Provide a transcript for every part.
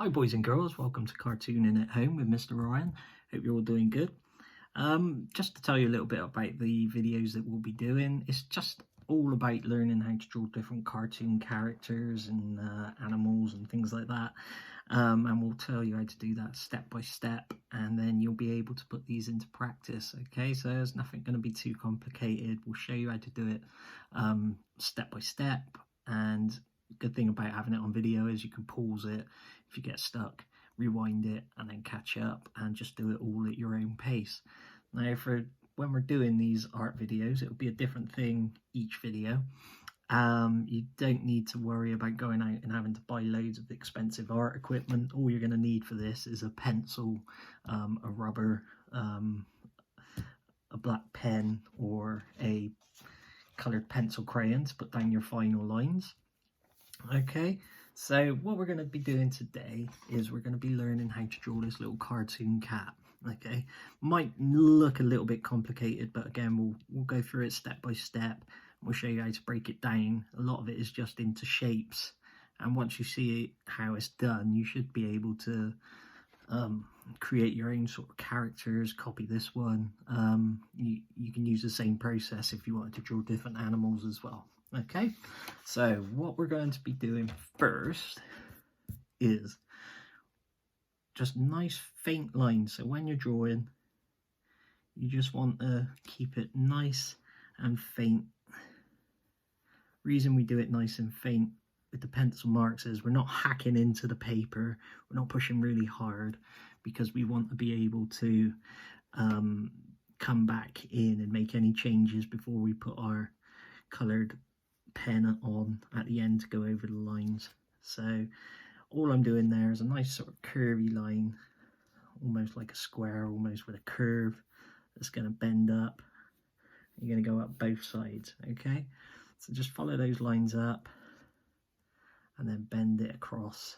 Hi boys and girls, welcome to Cartooning at Home with Mr. Ryan. Hope you're all doing good. Just to tell you a little bit about the videos that we'll be doing, it's just all about learning how to draw different cartoon characters and animals and things like that. And we'll tell you how to do that step by step, and then you'll be able to put these into practice. Okay, so there's nothing going to be too complicated. We'll show you how to do it step by step, and good thing about having it on video is you can pause it if you get stuck, rewind it, and then catch up and just do it all at your own pace. Now, for when we're doing these art videos, it'll be a different thing each video. You don't need to worry about going out and having to buy loads of expensive art equipment. All you're going to need for this is a pencil, a rubber, a black pen, or a coloured pencil crayon to put down your final lines. Okay, so what we're going to be doing today is we're going to be learning how to draw this little cartoon cat. Okay, might look a little bit complicated, but again, we'll go through it step by step. We'll show you how to break it down. A lot of it is just into shapes, and once you see how it's done, you should be able to create your own sort of characters. Copy this one. You can use the same process if you wanted to draw different animals as well. Okay, so what we're going to be doing first is just nice faint lines. So when you're drawing, you just want to keep it nice and faint. Reason we do it nice and faint with the pencil marks is we're not hacking into the paper, we're not pushing really hard, because we want to be able to come back in and make any changes before we put our coloured pen on at the end to go over the lines. So all I'm doing there is a nice sort of curvy line, almost like a square, almost with a curve that's going to bend up. You're going to go up both sides. Okay, so just follow those lines up and then bend it across.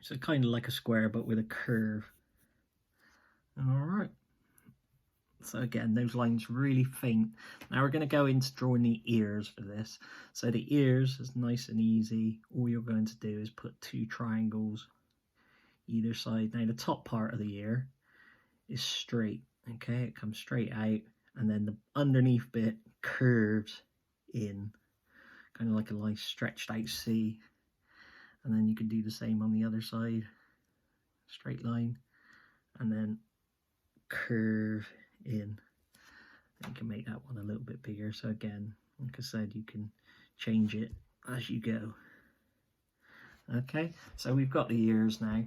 So kind of like a square but with a curve. All right. So again, those lines really faint. Now we're going to go into drawing the ears for this. So the ears is nice and easy. All you're going to do is put two triangles either side. Now the top part of the ear is straight. Okay, it comes straight out, and then the underneath bit curves in, kind of like a nice stretched out C. And then you can do the same on the other side. Straight line, and then curve in. You can make that one a little bit bigger. So again, like I said, you can change it as you go. Okay, so we've got the ears now.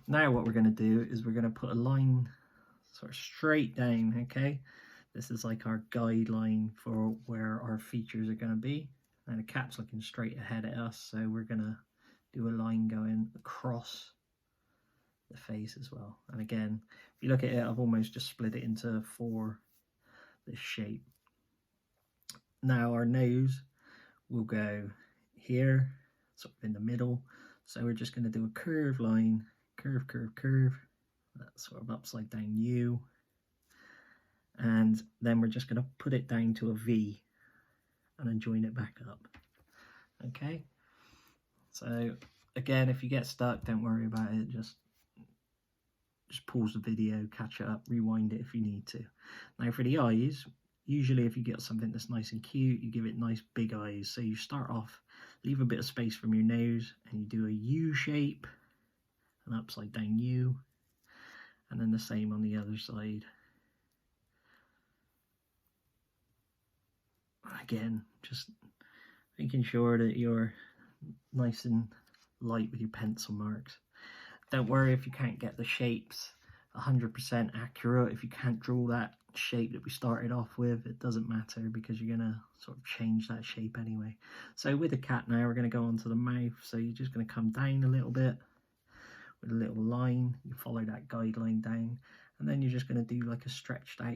Now what we're going to do is we're going to put a line sort of straight down. Okay, this is like our guideline for where our features are going to be. And the cat's looking straight ahead at us, so we're going to do a line going across the face as well. And again, if you look at it, I've almost just split it into four, this shape. Now our nose will go here, sort of in the middle. So we're just going to do a curved line, curve, curve, curve. That's sort of upside down U. And then we're just going to put it down to a V and then join it back up. Okay. So again, if you get stuck, don't worry about it. Just pause the video, catch it up, rewind it if you need to. Now for the eyes, usually if you get something that's nice and cute, you give it nice big eyes. So you start off, leave a bit of space from your nose, and you do a U shape, an upside down U, and then the same on the other side. Again, just making sure that you're nice and light with your pencil marks. Don't worry if you can't get the shapes 100% accurate. If you can't draw that shape that we started off with, it doesn't matter, because you're going to sort of change that shape anyway. So with the cat now, we're going to go onto the mouth. So you're just going to come down a little bit with a little line. You follow that guideline down, and then you're just going to do like a stretched out.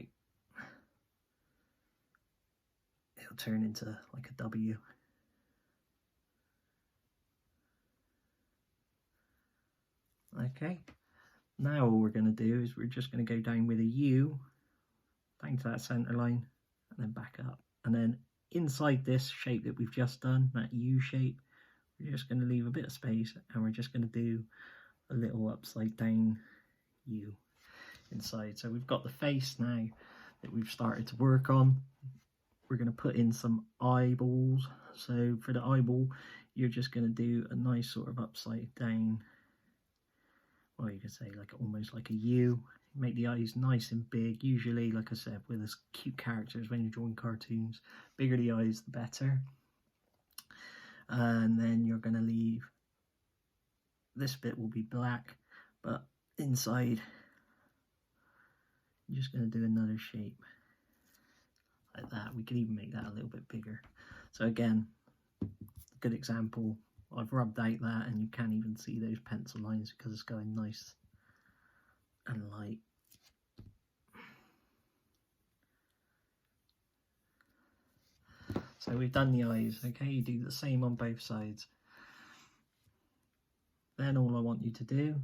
It'll turn into like a W. Okay, now all we're going to do is we're just going to go down with a U, down to that center line, and then back up. And then inside this shape that we've just done, that U shape, we're just going to leave a bit of space, and we're just going to do a little upside down U inside. So we've got the face now that we've started to work on. We're going to put in some eyeballs. So for the eyeball, you're just going to do a nice sort of upside down, well, you could say like almost like a U. Make the eyes nice and big. Usually, like I said, with us cute characters, when you're drawing cartoons, bigger the eyes, the better. And then you're going to leave, this bit will be black, but inside, you're just going to do another shape like that. We can even make that a little bit bigger. So again, good example. I've rubbed out that, and you can't even see those pencil lines because it's going nice and light. So we've done the eyes, okay? You do the same on both sides. Then all I want you to do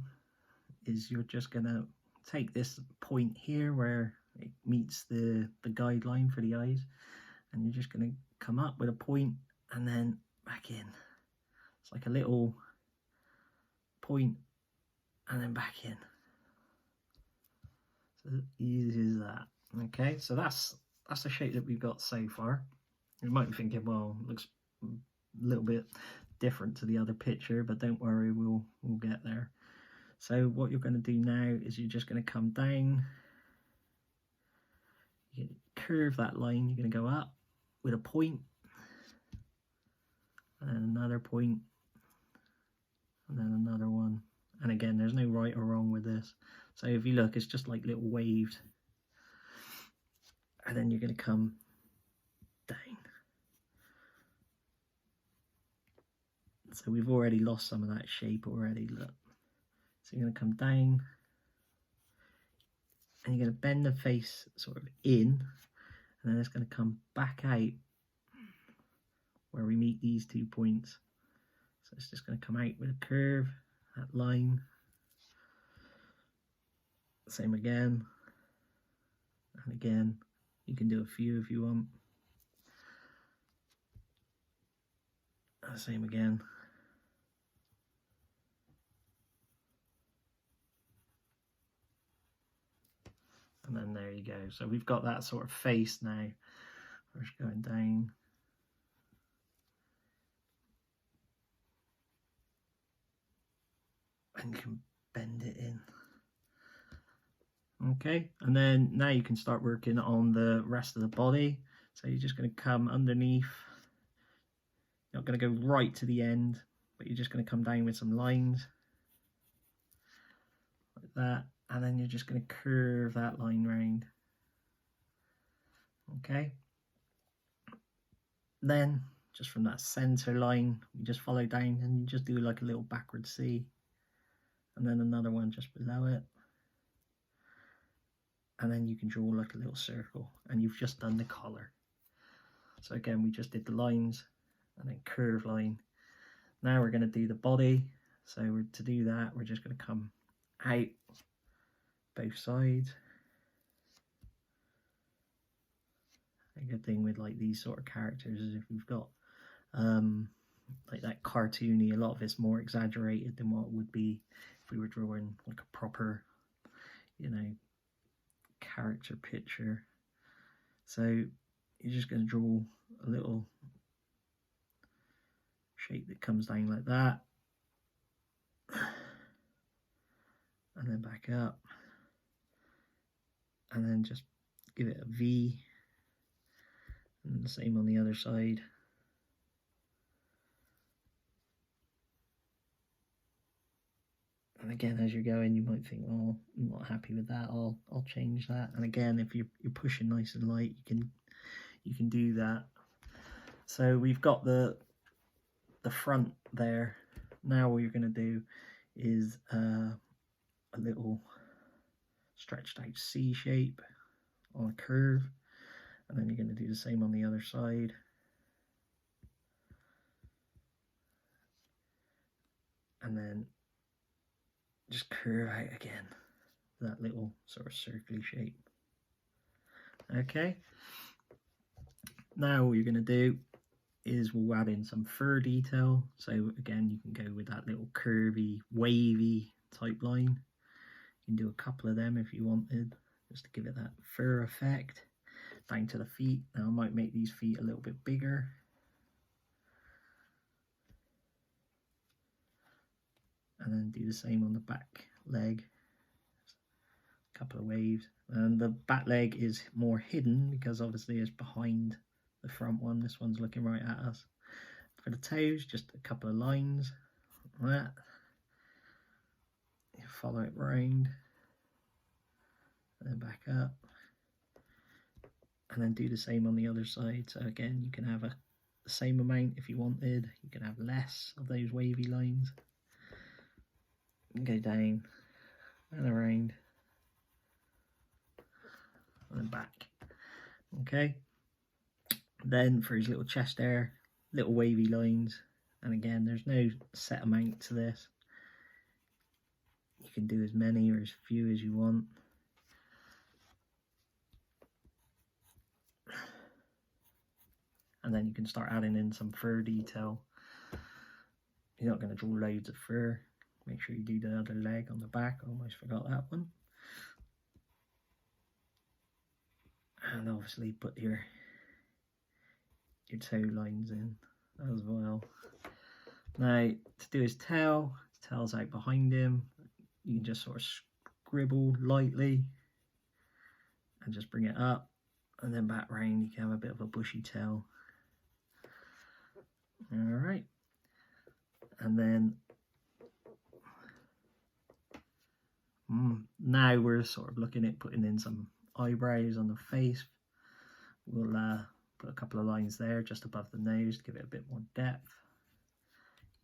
is you're just going to take this point here where it meets the guideline for the eyes, and you're just going to come up with a point and then back in. It's like a little point and then back in. So easy as that. Okay, so that's the shape that we've got so far. You might be thinking, well, it looks a little bit different to the other picture, but don't worry, we'll get there. So what you're going to do now is you're just going to come down, you curve that line, you're going to go up with a point, and another point, and then another one. And again, there's no right or wrong with this. So if you look, it's just like little waves. And then you're going to come down. So we've already lost some of that shape already, look. So you're going to come down, and you're going to bend the face sort of in, and then it's going to come back out where we meet these 2 points. So it's just going to come out with a curve, that line. Same again, and again. You can do a few if you want. Same again. And then there you go. So we've got that sort of face now. We're just going down. And you can bend it in. Okay, and then now you can start working on the rest of the body. So you're just going to come underneath. You're not going to go right to the end, but you're just going to come down with some lines like that, and then you're just going to curve that line round. Okay, then just from that center line, you just follow down and you just do like a little backward C, and then another one just below it. And then you can draw like a little circle, and you've just done the collar. So again, we just did the lines and then curve line. Now we're going to do the body. So to do that, we're just going to come out both sides. A good thing with like these sort of characters is if we've got like that cartoony, a lot of it's more exaggerated than what it would be if we were drawing like a proper, you know, character picture. So you're just going to draw a little shape that comes down like that, and then back up, and then just give it a V, and the same on the other side. And again, as you're going, you might think, oh, I'm not happy with that, I'll change that. And again, if you're pushing nice and light, you can do that. So we've got the front there. Now what you're going to do is a little stretched out C shape on a curve, and then you're going to do the same on the other side. And then just curve out again, that little sort of circly shape. Okay, now what you're going to do is we'll add in some fur detail. So again, you can go with that little curvy, wavy type line. You can do a couple of them if you wanted, just to give it that fur effect. Down to the feet. Now I might make these feet a little bit bigger. And then do the same on the back leg. A couple of waves. And the back leg is more hidden because obviously it's behind the front one. This one's looking right at us. For the toes, just a couple of lines like that. You follow it round and then back up, and then do the same on the other side. So again, you can have the same amount if you wanted. You can have less of those wavy lines. You can go down and around and then back. Okay. Then for his little chest hair, little wavy lines, and again, there's no set amount to this. You can do as many or as few as you want. And then you can start adding in some fur detail. You're not going to draw loads of fur. Make sure you do the other leg on the back. I almost forgot that one. And obviously put your toe lines in as well. Now to do his tail, his tail's out behind him. You can just sort of scribble lightly and just bring it up, and then back round. You can have a bit of a bushy tail. All right, and then now we're sort of looking at putting in some eyebrows on the face. We'll put a couple of lines there just above the nose to give it a bit more depth.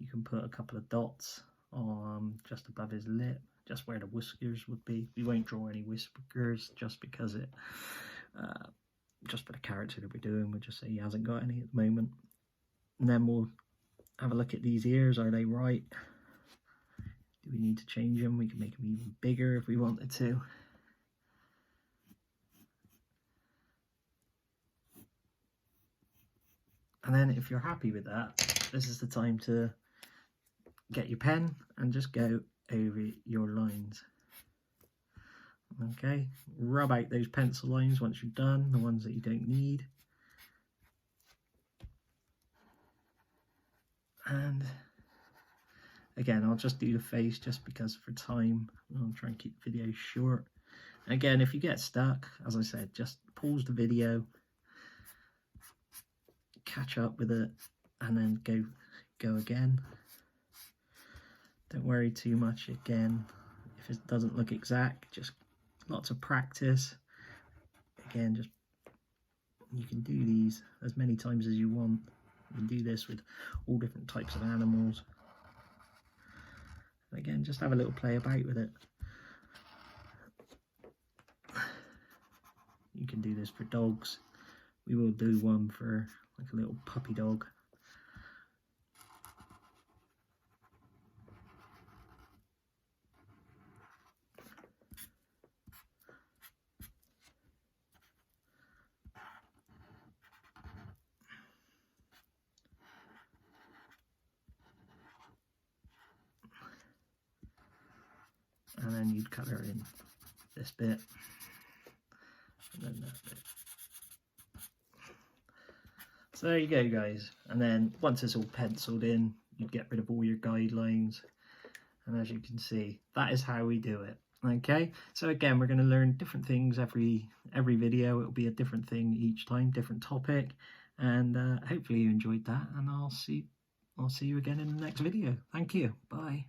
You can put a couple of dots on just above his lip, just where the whiskers would be. We won't draw any whiskers just because it, just for the character that we're doing, we'll just say he hasn't got any at the moment. And then we'll have a look at these ears. Are they right? Do we need to change them? We can make them even bigger if we wanted to. And then if you're happy with that, this is the time to get your pen and just go over your lines. Okay, rub out those pencil lines once you're done, the ones that you don't need. And again, I'll just do the face just because for time. I'll try and keep the video short. Again, if you get stuck, as I said, just pause the video, catch up with it, and then go again. Don't worry too much again if it doesn't look exact. Just lots of practice. Again, just you can do these as many times as you want. You can do this with all different types of animals. And again, just have a little play about with it. You can do this for dogs. We will do one for like a little puppy dog. And then you'd colour in this bit, and then that bit. So there you go, guys. And then once it's all penciled in, you'd get rid of all your guidelines. And as you can see, that is how we do it. Okay, so again, we're going to learn different things every video. It'll be a different thing each time, different topic. And hopefully you enjoyed that. And I'll see you again in the next video. Thank you. Bye.